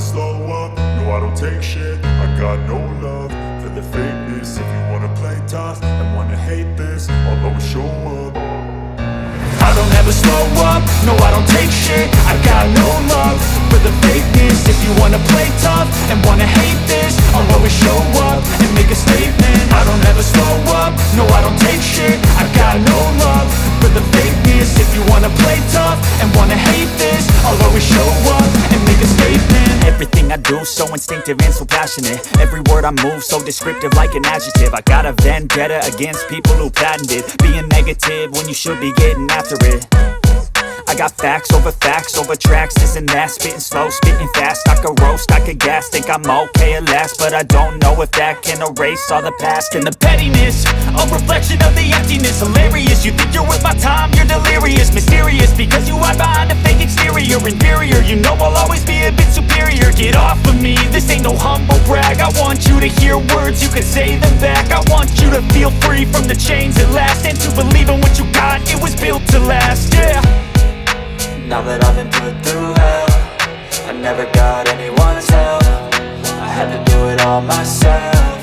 slow up, no I don't take shit. I got no love for the fakeness. If you wanna play tough and wanna hate this, I'll always show up. I don't ever slow up, no I don't take shit. I got no love for the fakeness. If you wanna play tough and wanna hate this, I'll always show up and make a statement. I don't ever slow up, no I don't take shit. I got no love for the fakeness. If you wanna play tough and wanna hate this, I'll always show up and make a statement. Everything I do so instinctive and so passionate. Every word I move so descriptive like an adjective. I got a vendetta against people who patented being negative when you should be getting after it. I got facts over tracks, this and that. Spitting slow, spitting fast, I could roast, I could gas. Think I'm okay at last, but I don't know if that can erase all the past. And the pettiness, a reflection of the emptiness. Hilarious, you think you're worth my time, you're delirious. Mysterious, because you hide behind a fake exterior. Inferior, you know I'll always be a bit superior. Get off of me, this ain't no humble brag. I want you to hear words, you can say them back. I want you to feel free from the chains at last, and to believe in what you got, it was built to last, yeah. Now that I've been put through hell, I never got anyone's help. I had to do it all myself.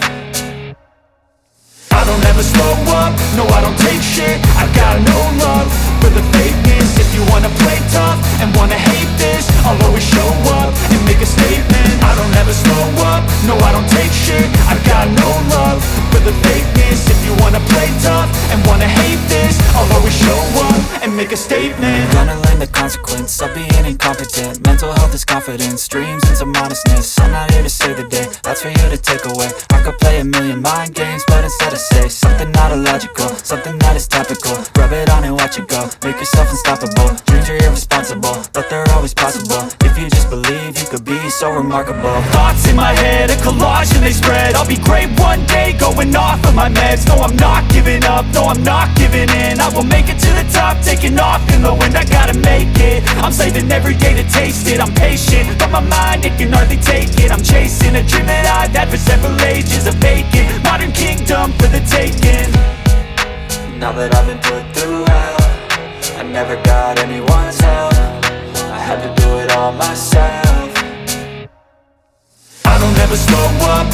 I don't ever slow up, no I don't take shit. I got no love for the fakeness. If you wanna play tough and wanna hate this, I'll always show up and make a statement. I don't ever slow up, no I don't take shit. I got no love for the fakeness. If you wanna play tough and wanna hate this, I'll always show up and make a statement. Gonna learn the consequence of being incompetent. Mental health is confidence, dreams and some honestness. I'm not here to save the day, that's for you to take away. I could play a million mind games, but instead I say something not illogical, something that is topical. Rub it on and watch it go, make yourself unstoppable. Dreams are irresponsible, but they're always possible. If you just believe, you could be so remarkable. Thoughts in my head, a collage and they spread. I'll be great one day, going off of my meds. No, I'm not giving up, no, I'm not giving in. I will make it to the top, taking off in the wind. I gotta make it, I'm saving every day to taste it. I'm patient, but my mind, it can hardly take it. I'm chasing a dream that I've had for several ages. A vacant, modern kingdom for the taking. Now that I've been put through hell, I never got anyone's help. I had to do it all myself. I don't ever slow up,